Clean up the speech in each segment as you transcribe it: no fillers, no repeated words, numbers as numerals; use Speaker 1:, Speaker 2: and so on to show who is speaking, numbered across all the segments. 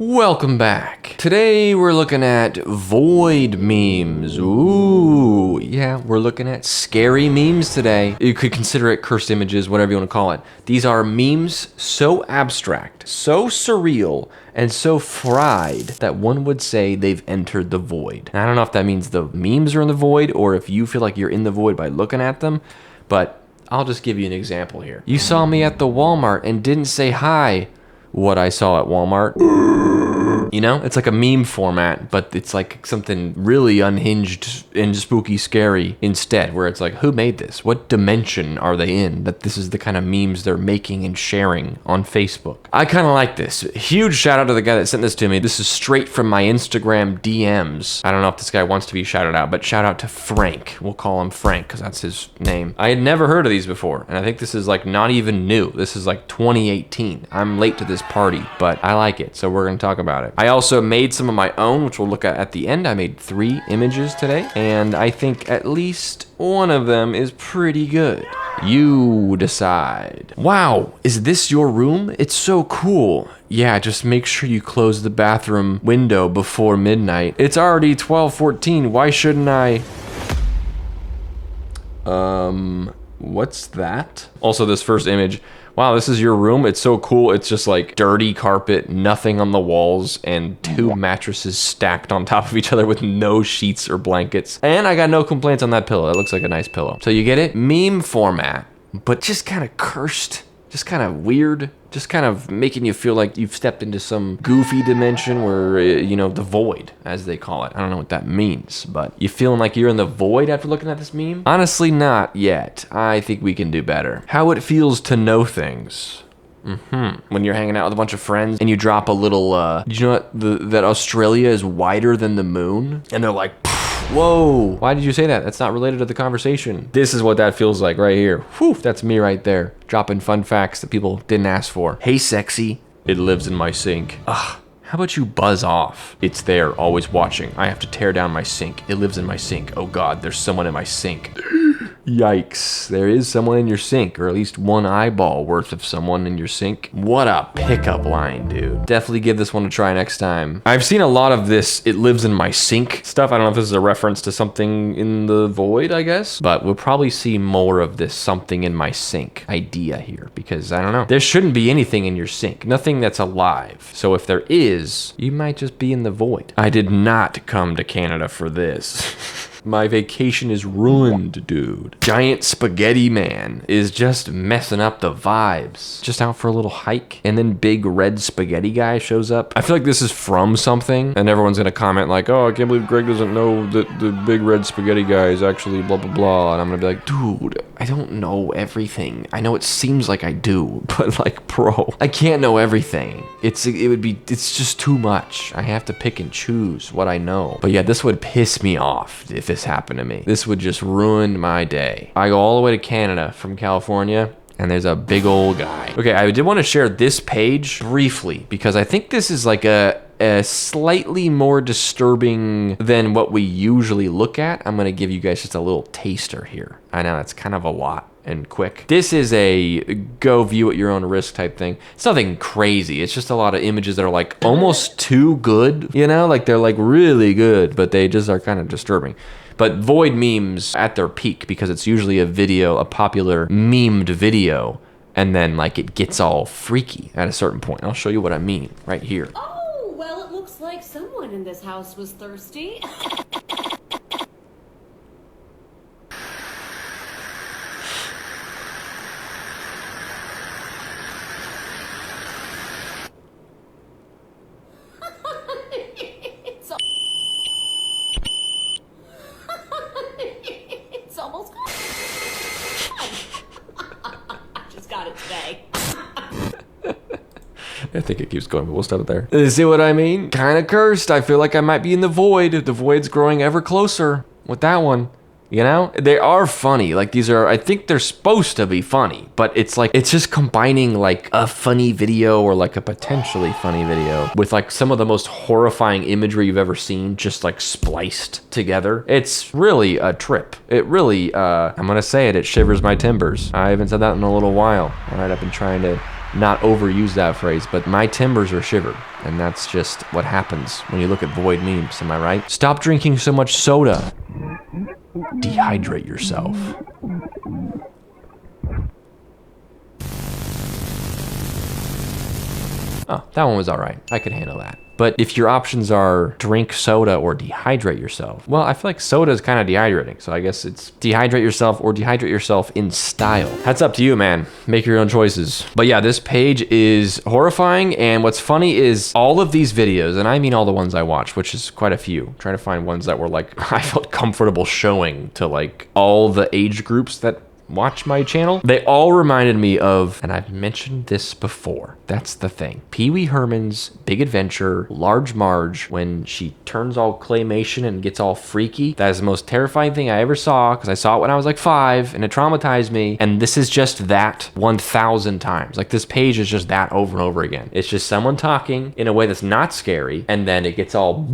Speaker 1: Welcome back. Today we're looking at void memes. Ooh, yeah, we're looking at scary memes today. You could consider it cursed images, whatever you want to call it. These are memes so abstract, so surreal, and so fried that one would say they've entered the void. And I don't know if that means the memes are in the void or if you feel like you're in the void by looking at them, but I'll just give you an example here. You saw me at the Walmart and didn't say hi. What I saw at Walmart. You know, it's like a meme format, but it's like something really unhinged and spooky scary instead, where it's like, who made this? What dimension are they in that this is the kind of memes they're making and sharing on Facebook? I kind of like this. Huge shout out to the guy that sent this to me. This is straight from my Instagram DMs. I don't know if this guy wants to be shouted out, but shout out to Frank. We'll call him Frank because that's his name. I had never heard of these before, and I think this is like not even new. This is like 2018. I'm late to this party, but I like it, so we're gonna talk about it. I also made some of my own, which we'll look at the end. I made 3 images today, and I think at least one of them is pretty good. You decide. Wow, is this your room? It's so cool. Yeah, just make sure you close the bathroom window before midnight. It's already 12:14. Why shouldn't I? What's that? Also, this first image. Wow, this is your room? It's so cool. It's just like dirty carpet, nothing on the walls, and 2 mattresses stacked on top of each other with no sheets or blankets. And I got no complaints on that pillow. That looks like a nice pillow. So you get it? Meme format, but just kind of cursed, just kind of weird, just kind of making you feel like you've stepped into some goofy dimension where, you know, the void, as they call it. I don't know what that means, but you feeling like you're in the void after looking at this meme? Honestly, not yet. I think we can do better. How it feels to know things. When you're hanging out with a bunch of friends and you drop a little, did you know that Australia is wider than the moon? And they're like, whoa, why did you say that? That's not related to the conversation. This is what that feels like right here. Whew, that's me right there, dropping fun facts that people didn't ask for. Hey, sexy, it lives in my sink. Ugh, how about you buzz off? It's there, always watching. I have to tear down my sink. It lives in my sink. Oh God, there's someone in my sink. Yikes, there is someone in your sink, or at least one eyeball worth of someone in your sink. What a pickup line, dude. Definitely give this one a try next time. I've seen a lot of this it lives in my sink stuff. I don't know if this is a reference to something in the void, I guess, but we'll probably see more of this something in my sink idea here, because I don't know. There shouldn't be anything in your sink, nothing that's alive. So if there is, you might just be in the void. I did not come to Canada for this. My vacation is ruined, dude. Giant spaghetti man is just messing up the vibes. Just out for a little hike, and then big red spaghetti guy shows up. I feel like this is from something, and everyone's gonna comment like, oh, I can't believe Greg doesn't know that the big red spaghetti guy is actually blah, blah, blah. And I'm gonna be like, dude, I don't know everything. I know it seems like I do, but like, bro, I can't know everything. It's just too much. I have to pick and choose what I know. But yeah, this would piss me off if this happened to me. This would just ruin my day. I go all the way to Canada from California, and there's a big old guy. Okay, I did want to share this page briefly because I think this is like a slightly more disturbing than what we usually look at. I'm gonna give you guys just a little taster here. I know that's kind of a lot and quick. This is a go view at your own risk type thing. It's nothing crazy. It's just a lot of images that are like almost too good, you know, like they're like really good, but they just are kind of disturbing. But void memes at their peak, because it's usually a video, a popular memed video, and then like it gets all freaky at a certain point. I'll show you what I mean right here.
Speaker 2: Oh, well, it looks like someone in this house was thirsty. It's almost gone. I just got it today.
Speaker 1: I think it keeps going, but we'll stop it there. You see what I mean? Kind of cursed. I feel like I might be in the void. The void's growing ever closer with that one. You know, they are funny. Like these are, I think they're supposed to be funny, but it's like, it's just combining like a funny video or like a potentially funny video with like some of the most horrifying imagery you've ever seen, just like spliced together. It's really a trip. It really, I'm gonna say it, it shivers my timbers. I haven't said that in a little while. All right, I've been trying to not overuse that phrase, but my timbers are shivered. And that's just what happens when you look at void memes, am I right? Stop drinking so much soda. Dehydrate yourself. Oh, that one was all right. I could handle that. But if your options are drink soda or dehydrate yourself, well, I feel like soda is kind of dehydrating. So I guess it's dehydrate yourself or dehydrate yourself in style. That's up to you, man. Make your own choices. But yeah, this page is horrifying. And what's funny is all of these videos, and I mean all the ones I watched, which is quite a few, I'm trying to find ones that were like, I felt comfortable showing to like all the age groups that watch my channel. They all reminded me of, and I've mentioned this before, that's the thing, Pee-wee Herman's Big Adventure, Large Marge, when she turns all claymation and gets all freaky. That is the most terrifying thing I ever saw, because I saw it when I was like 5 and it traumatized me. And this is just that 1,000 times. Like this page is just that over and over again. It's just someone talking in a way that's not scary, and then it gets all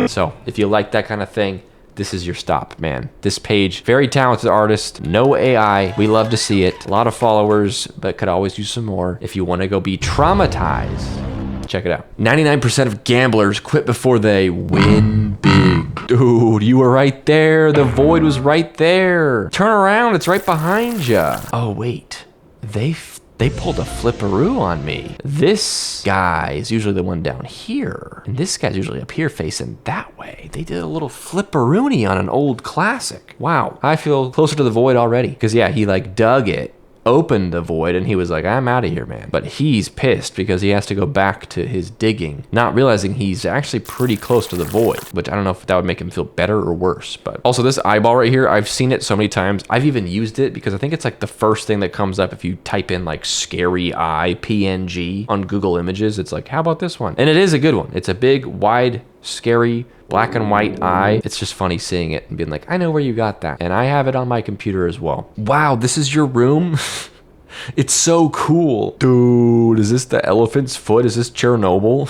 Speaker 1: so if you like that kind of thing, this is your stop, man. This page, very talented artist, no AI. We love to see it. A lot of followers, but could always use some more. If you want to go be traumatized, check it out. 99% of gamblers quit before they win big. Dude, you were right there. The void was right there. Turn around, it's right behind you. Oh, wait. They pulled a flipperoo on me. This guy is usually the one down here, and this guy's usually up here facing that way. They did a little flipperoony on an old classic. Wow, I feel closer to the void already. Because yeah, he like dug it, opened the void, and he was like, I'm out of here, man. But he's pissed because he has to go back to his digging, not realizing he's actually pretty close to the void, which I don't know if that would make him feel better or worse. But also this eyeball right here, I've seen it so many times. I've even used it because I think it's like the first thing that comes up if you type in like scary eye PNG on Google Images. It's like, how about this one? And it is a good one. It's a big, wide, scary, black and white eye. It's just funny seeing it and being like, I know where you got that. And I have it on my computer as well. Wow, this is your room? It's so cool. Dude, is this the elephant's foot? Is this Chernobyl?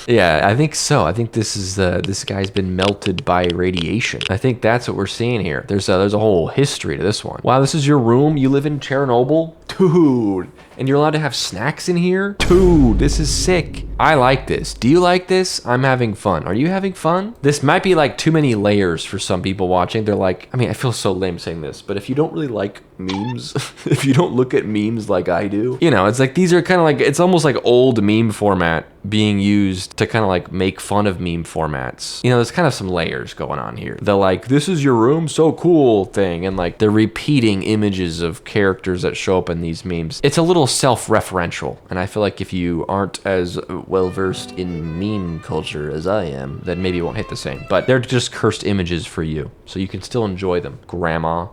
Speaker 1: Yeah, I think so. I think this is this guy's been melted by radiation. I think that's what we're seeing here. There's a whole history to this one. Wow, this is your room? You live in Chernobyl? Dude. And you're allowed to have snacks in here? Dude, this is sick. I like this. Do you like this? I'm having fun. Are you having fun? This might be like too many layers for some people watching. They're like, I mean, I feel so lame saying this, but if you don't really like memes, if you don't look at memes like I do, you know, it's like these are kind of like, it's almost like old meme format being used to kind of like make fun of meme formats. You know, there's kind of some layers going on here. They're like, this is your room, so cool thing. And like they're repeating images of characters that show up in these memes. It's a little self-referential. And I feel like if you aren't as well-versed in meme culture as I am, then maybe it won't hit the same. But they're just cursed images for you, so you can still enjoy them. Grandma.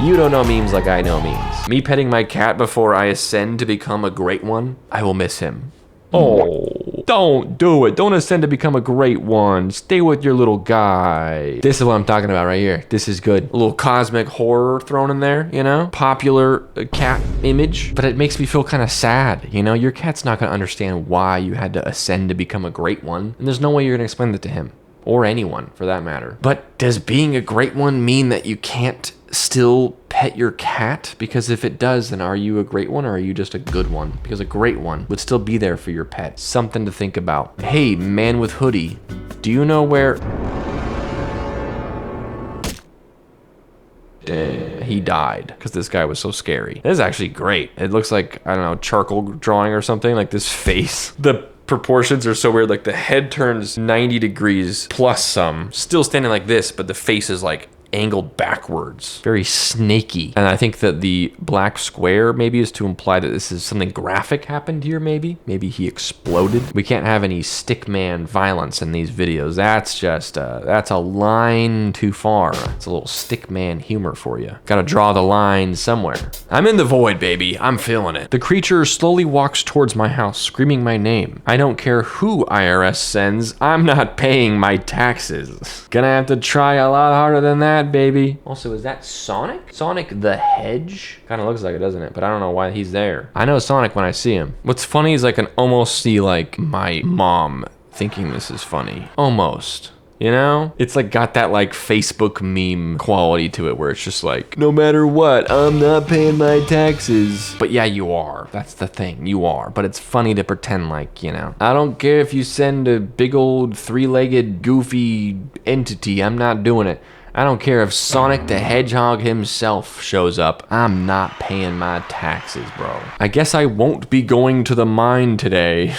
Speaker 1: You don't know memes like I know memes. Me petting my cat before I ascend to become a great one, I will miss him. Oh, don't do it. Don't ascend to become a great one. Stay with your little guy. This is what I'm talking about right here. This is good. A little cosmic horror thrown in there, you know? Popular cat image, but it makes me feel kind of sad, you know? Your cat's not gonna understand why you had to ascend to become a great one, and there's no way you're gonna explain that to him. Or anyone, for that matter. But does being a great one mean that you can't still pet your cat? Because if it does, then are you a great one or are you just a good one? Because a great one would still be there for your pet. Something to think about. Hey, man with hoodie, do you know where... Dang, he died because this guy was so scary. This is actually great. It looks like, I don't know, charcoal drawing or something, like this face. The proportions are so weird, like the head turns 90 degrees plus some, still standing like this, but the face is like angled backwards, very snaky. And I think that the black square maybe is to imply that this is something graphic happened here. Maybe he exploded. We can't have any stickman violence in these videos. That's just that's a line too far. It's a little stickman humor for you. Gotta draw the line somewhere. I'm in the void, baby. I'm feeling it. The creature slowly walks towards my house, screaming my name. I don't care who IRS sends. I'm not paying my taxes. Gonna have to try a lot harder than that, baby. Also, is that Sonic? Sonic the Hedge? Kind of looks like it, doesn't it? But I don't know why he's there. I know Sonic when I see him. What's funny is I can almost see like my mom thinking this is funny. Almost. You know? It's like got that like Facebook meme quality to it where it's just like, no matter what, I'm not paying my taxes. But yeah, you are. That's the thing. You are. But it's funny to pretend like, you know. I don't care if you send a big old three-legged goofy entity. I'm not doing it. I don't care if Sonic the Hedgehog himself shows up. I'm not paying my taxes, bro. I guess I won't be going to the mine today.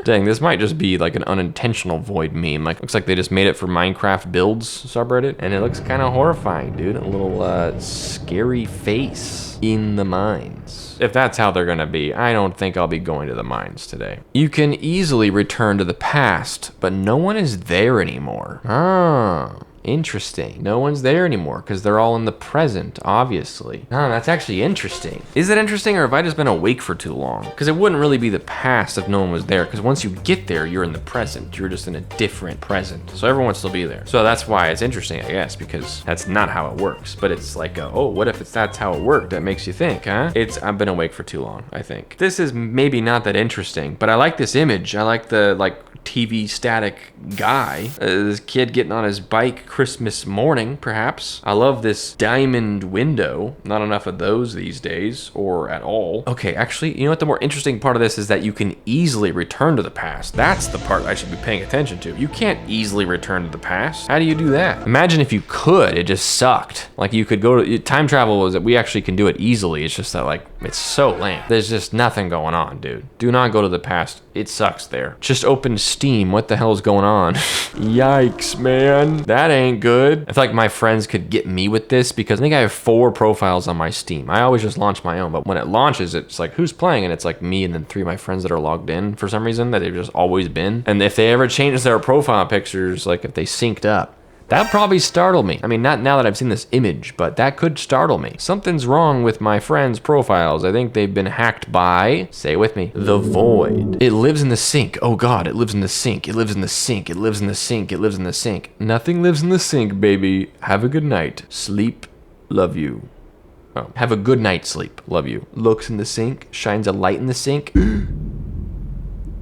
Speaker 1: Dang, this might just be like an unintentional void meme. Like, looks like they just made it for Minecraft builds subreddit, and it looks kind of horrifying, dude. A little scary face in the mines. If that's how they're gonna be, I don't think I'll be going to the mines today. You can easily return to the past, but no one is there anymore. Ah. Interesting. No one's there anymore because they're all in the present, obviously. Oh, that's actually interesting. Is it interesting, or have I just been awake for too long? Because it wouldn't really be the past if no one was there, because once you get there, you're in the present. You're just in a different present. So everyone would still be there. So that's why it's interesting, I guess, because that's not how it works. But it's like, oh, what if that's how it worked? That makes you think, huh? I've been awake for too long, I think. This is maybe not that interesting, but I like this image. I like the, TV static guy. This kid getting on his bike Christmas morning, perhaps. I love this diamond window. Not enough of those these days, or at all. Okay, actually, you know what the more interesting part of this is that you can easily return to the past. That's the part I should be paying attention to. You can't easily return to the past. How do you do that? Imagine if you could, it just sucked. Like you could go to, time travel was that we actually can do it easily. It's just that like, it's so lame. There's just nothing going on, dude. Do not go to the past. It sucks there. Just open Steam. What the hell is going on? Yikes, man. That ain't good. I feel like my friends could get me with this because I think I have 4 profiles on my Steam. I always just launch my own, but when it launches, it's like, who's playing? And it's like me and then 3 of my friends that are logged in for some reason that they've just always been. And if they ever change their profile pictures, like if they synced up, that'd probably startle me. I mean, not now that I've seen this image, but that could startle me. Something's wrong with my friends' profiles. I think they've been hacked by, say it with me, the void. It lives in the sink. Oh God, it lives in the sink. It lives in the sink. It lives in the sink. It lives in the sink. Nothing lives in the sink, baby. Have a good night. Sleep. Love you. Oh, have a good night sleep. Love you. Looks in the sink. Shines a light in the sink.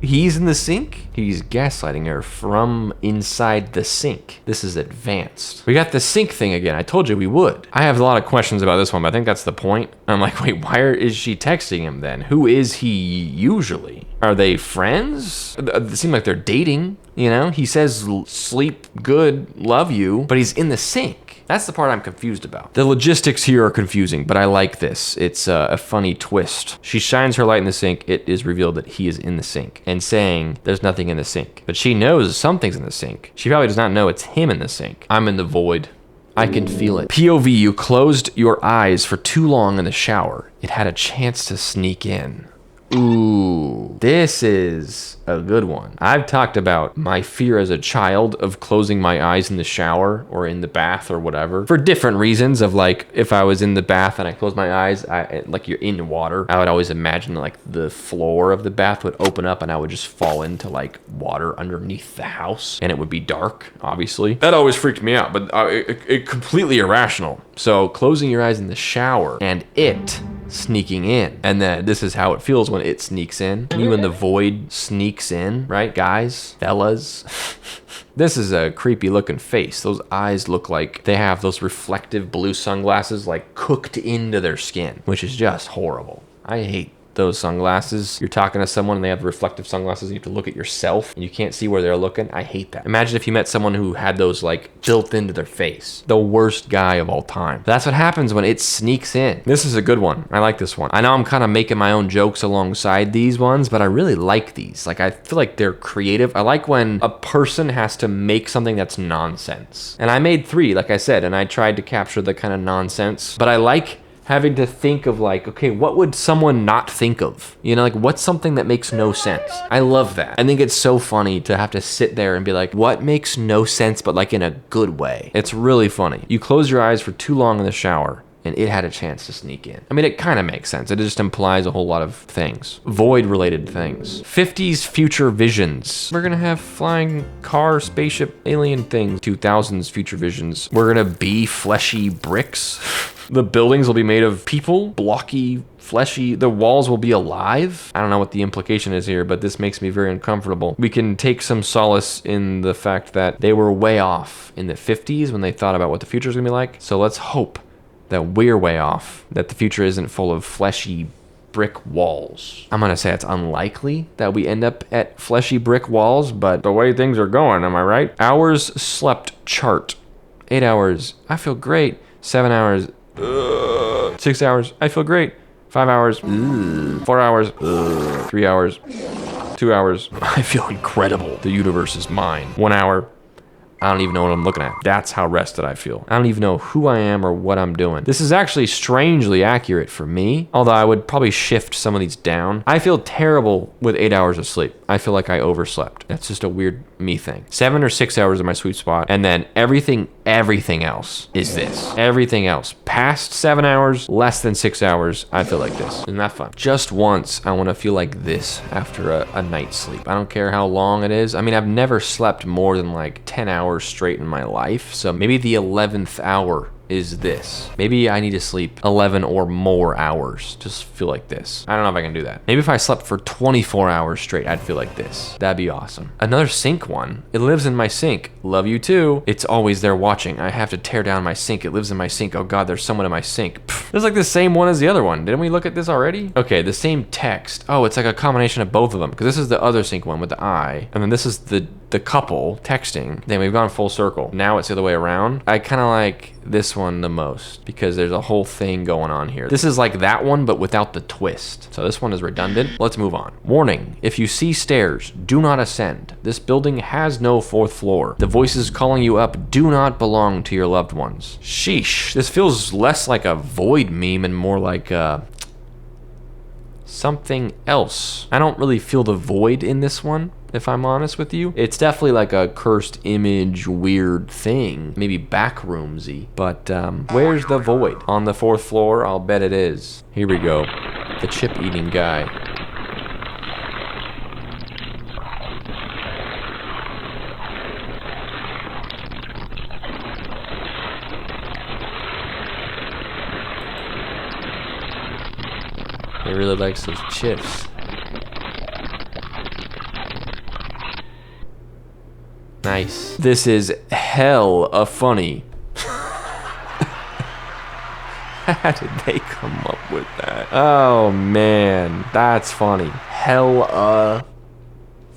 Speaker 1: He's in the sink? He's gaslighting her from inside the sink. This is advanced. We got the sink thing again. I told you we would. I have a lot of questions about this one, but I think that's the point. I'm like, wait, why is she texting him then? Who is he usually? Are they friends? It seems like they're dating, you know? He says, sleep good, love you, but he's in the sink. That's the part I'm confused about. The logistics here are confusing, but I like this. It's a funny twist. She shines her light in the sink. It is revealed that he is in the sink and saying there's nothing in the sink. But she knows something's in the sink. She probably does not know it's him in the sink. I'm in the void. I can feel it. POV, you closed your eyes for too long in the shower. It had a chance to sneak in. Ooh, this is a good one. I've talked about my fear as a child of closing my eyes in the shower or in the bath or whatever for different reasons of like, if I was in the bath and I closed my eyes, like you're in water, I would always imagine like the floor of the bath would open up and I would just fall into like water underneath the house and it would be dark, obviously. That always freaked me out, but it completely irrational. So closing your eyes in the shower and it sneaking in, and then this is how it feels when it sneaks in. You and the void sneaks in, right, guys, fellas? This is a creepy looking face. Those eyes look like they have those reflective blue sunglasses like cooked into their skin, which is just horrible. I hate those sunglasses. You're talking to someone and they have reflective sunglasses and you have to look at yourself and you can't see where they're looking. I hate that. Imagine if you met someone who had those like built into their face. The worst guy of all time. That's what happens when it sneaks in. This is a good one. I like this one. I know I'm kind of making my own jokes alongside these ones, but I really like these. Like I feel like they're creative. I like when a person has to make something that's nonsense. And I made 3, like I said, and I tried to capture the kind of nonsense, but I like having to think of like, okay, what would someone not think of? You know, like what's something that makes no sense? I love that. I think it's so funny to have to sit there and be like, what makes no sense, but like in a good way? It's really funny. You close your eyes for too long in the shower. and it had a chance to sneak in. I mean, it kind of makes sense. It just implies a whole lot of things. Void-related things. 50s future visions. We're gonna have flying car, spaceship, alien things. 2000s future visions. We're gonna be fleshy bricks. The buildings will be made of people, blocky, fleshy. The walls will be alive. I don't know what the implication is here, but this makes me very uncomfortable. We can take some solace in the fact that they were way off in the 50s when they thought about what the future is gonna be like. So let's hope that we're way off, that the future isn't full of fleshy brick walls. I'm gonna say it's unlikely that we end up at fleshy brick walls, but the way things are going, am I right? Hours slept chart. 8 hours, I feel great. 7 hours, 6 hours, I feel great. 5 hours, 4 hours, 3 hours, 2 hours, I feel incredible. The universe is mine. 1 hour, I don't even know what I'm looking at. That's how rested I feel. I don't even know who I am or what I'm doing. This is actually strangely accurate for me, although I would probably shift some of these down. I feel terrible with 8 hours of sleep. I feel like I overslept. That's just a weird me thing. 7 or 6 hours is my sweet spot, and then everything else is this. Everything else. Past 7 hours, less than 6 hours, I feel like this. Isn't that fun? Just once, I want to feel like this after a night's sleep. I don't care how long it is. I mean, I've never slept more than like 10 hours straight in my life, so maybe the 11th hour is this. Maybe I need to sleep 11 or more hours. Just feel like this. I don't know if I can do that. Maybe if I slept for 24 hours straight, I'd feel like this. That'd be awesome. Another sink one. It lives in my sink. Love you too. It's always there watching. I have to tear down my sink. It lives in my sink. Oh God, there's someone in my sink. Pfft. This is like the same one as the other one. Didn't we look at this already? Okay, the same text. Oh, it's like a combination of both of them, because this is the other sink one with the eye, and then this is the couple texting. Then we've gone full circle. Now it's the other way around. I kind of like this one the most because there's a whole thing going on here. This is like that one, but without the twist. So this one is redundant. Let's move on. Warning, if you see stairs, do not ascend. This building has no 4th floor. The voices calling you up do not belong to your loved ones. Sheesh. This feels less like a void meme and more like something else. I don't really feel the void in this one, if I'm honest with you. It's definitely like a cursed image weird thing, maybe backroomsy, but where's the void? On the 4th floor? I'll bet it is. Here we go. The chip eating guy. He really likes those chips. Nice. This is hella funny. How did they come up with that? Oh man, that's funny. Hella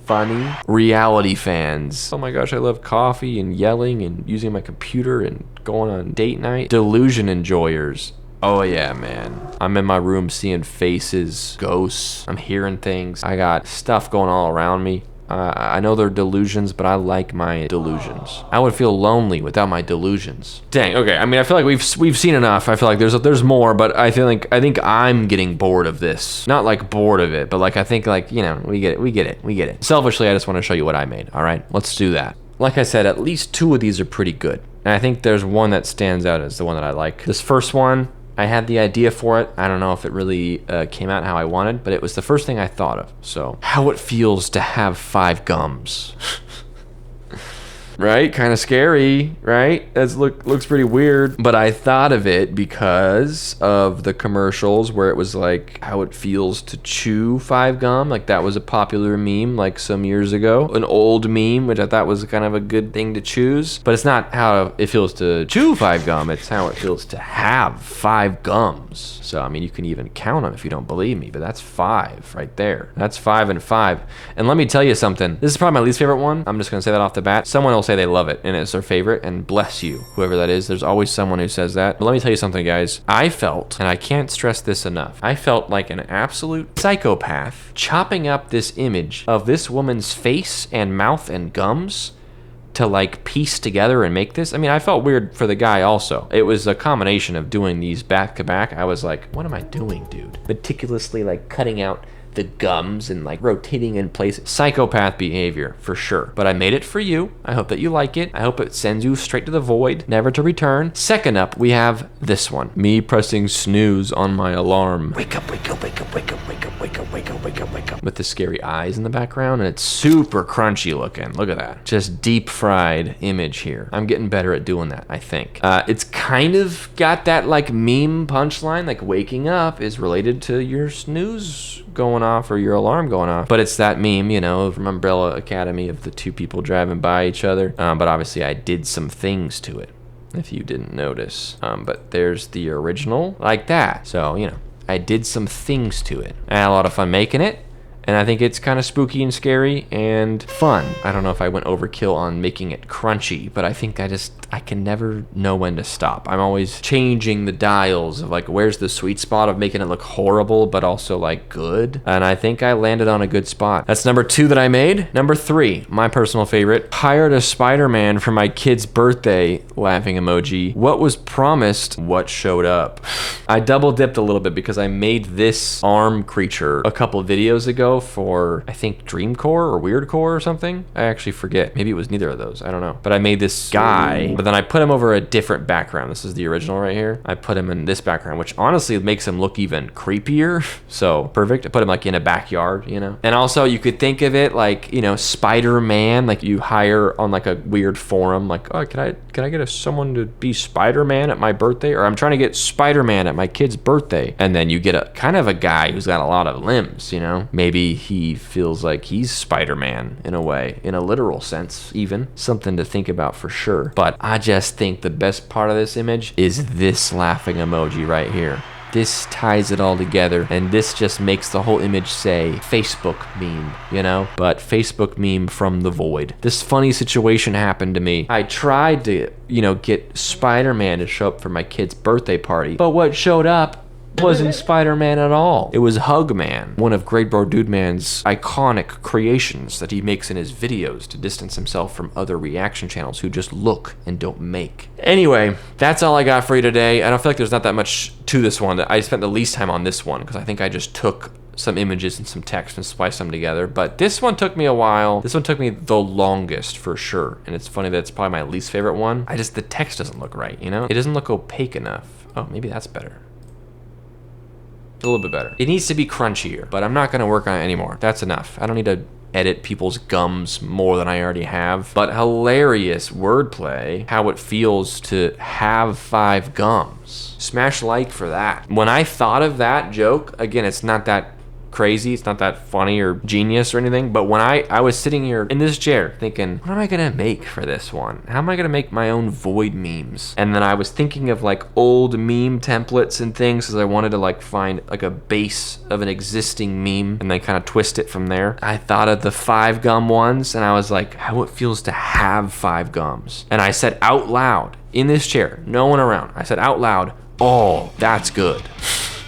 Speaker 1: funny. Reality fans. Oh my gosh, I love coffee and yelling and using my computer and going on date night. Delusion enjoyers. Oh yeah, man. I'm in my room seeing faces, ghosts. I'm hearing things. I got stuff going all around me. I know they're delusions, but I like my delusions. I would feel lonely without my delusions. Dang. Okay. I mean, I feel like we've seen enough. I feel like there's more, but I think I'm getting bored of this. Not like bored of it, but like I think like, you know, we get it. Selfishly, I just want to show you what I made. All right, let's do that. Like I said, at least 2 of these are pretty good, and I think there's one that stands out as the one that I like. This first one, I had the idea for it. I don't know if it really came out how I wanted, but it was the first thing I thought of. So, how it feels to have 5 gums. Right? Kind of scary, right? That looks pretty weird. But I thought of it because of the commercials where it was like how it feels to chew 5 gum. Like that was a popular meme like some years ago. An old meme, which I thought was kind of a good thing to choose. But it's not how it feels to chew 5 gum. It's how it feels to have 5 gums. So, I mean, you can even count them if you don't believe me. But that's 5 right there. That's 5 and 5. And let me tell you something. This is probably my least favorite one. I'm just going to say that off the bat. Someone will say they love it and it's their favorite, and bless you, whoever that is. There's always someone who says that. But let me tell you something, guys. I felt, and I can't stress this enough, I felt like an absolute psychopath chopping up this image of this woman's face and mouth and gums to like piece together and make this. I mean, I felt weird for the guy also. It was a combination of doing these back to back. I was like, what am I doing, dude? Meticulously like cutting out the gums and like rotating in place. Psychopath behavior for sure. But I made it for you. I hope that you like it. I hope it sends you straight to the void, never to return. Second up, we have this one. Me pressing snooze on my alarm. Wake up, wake up, wake up, wake up, wake up, wake up, wake up, wake up, wake up. With the scary eyes in the background, and it's super crunchy looking. Look at that. Just deep fried image here. I'm getting better at doing that, I think. It's kind of got that like meme punchline, like waking up is related to your snooze going off or your alarm going off. But it's that meme, you know, from Umbrella Academy of the two people driving by each other. But obviously I did some things to it, if you didn't notice. But there's the original like that. So, you know, I did some things to it. I had a lot of fun making it. And I think it's kind of spooky and scary and fun. I don't know if I went overkill on making it crunchy, but I think I can never know when to stop. I'm always changing the dials of like, where's the sweet spot of making it look horrible, but also like good. And I think I landed on a good spot. That's number 2 that I made. Number 3, my personal favorite, hired a Spider-Man for my kid's birthday, laughing emoji. What was promised, what showed up? I double dipped a little bit because I made this arm creature a couple videos ago for, I think, Dreamcore or Weirdcore or something. I actually forget. Maybe it was neither of those. I don't know. But I made this guy, but then I put him over a different background. This is the original right here. I put him in this background, which honestly makes him look even creepier. So perfect. I put him like in a backyard, you know? And also you could think of it like, you know, Spider-Man, like you hire on like a weird forum, like, oh, can I get someone to be Spider-Man at my birthday? Or I'm trying to get Spider-Man at my kid's birthday. And then you get a kind of a guy who's got a lot of limbs, you know? Maybe he feels like he's Spider-Man in a way, in a literal sense even. Something to think about for sure. But I just think the best part of this image is this laughing emoji right here. This ties it all together, and this just makes the whole image say Facebook meme, you know? But Facebook meme from the void. This funny situation happened to me. I tried to, you know, get Spider-Man to show up for my kid's birthday party, but what showed up wasn't Spider-Man at all. It was Hugman, one of Great Bro Dude Man's iconic creations that he makes in his videos to distance himself from other reaction channels who just look and don't make. Anyway, that's all I got for you today. I don't feel like there's not that much to this one. I spent the least time on this one because I think I just took some images and some text and spliced them together. But this one took me a while. This one took me the longest for sure. And it's funny that it's probably my least favorite one. The text doesn't look right, you know? It doesn't look opaque enough. Oh, maybe that's better. A little bit better. It needs to be crunchier, but I'm not gonna work on it anymore. That's enough. I don't need to edit people's gums more than I already have. But hilarious wordplay, how it feels to have 5 gums. Smash like for that. When I thought of that joke, again, it's not that crazy, it's not that funny or genius or anything, but when I was sitting here in this chair thinking, what am I gonna make for this one? How am I gonna make my own void memes? And then I was thinking of like old meme templates and things because I wanted to like find like a base of an existing meme and then kind of twist it from there. I thought of the 5 gum ones and I was like, how it feels to have 5 gums. And I said out loud in this chair, no one around, I said out loud, oh, that's good.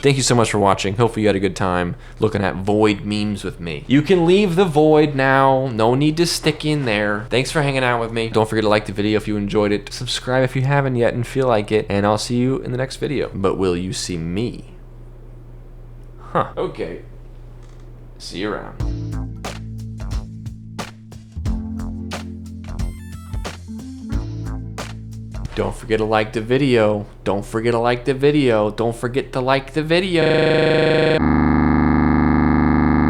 Speaker 1: Thank you so much for watching. Hopefully you had a good time looking at void memes with me. You can leave the void now. No need to stick in there. Thanks for hanging out with me. Don't forget to like the video if you enjoyed it. Subscribe if you haven't yet and feel like it. And I'll see you in the next video. But will you see me? Huh. Okay. See you around. Don't forget to like the video. Don't forget to like the video. Don't forget to like the video.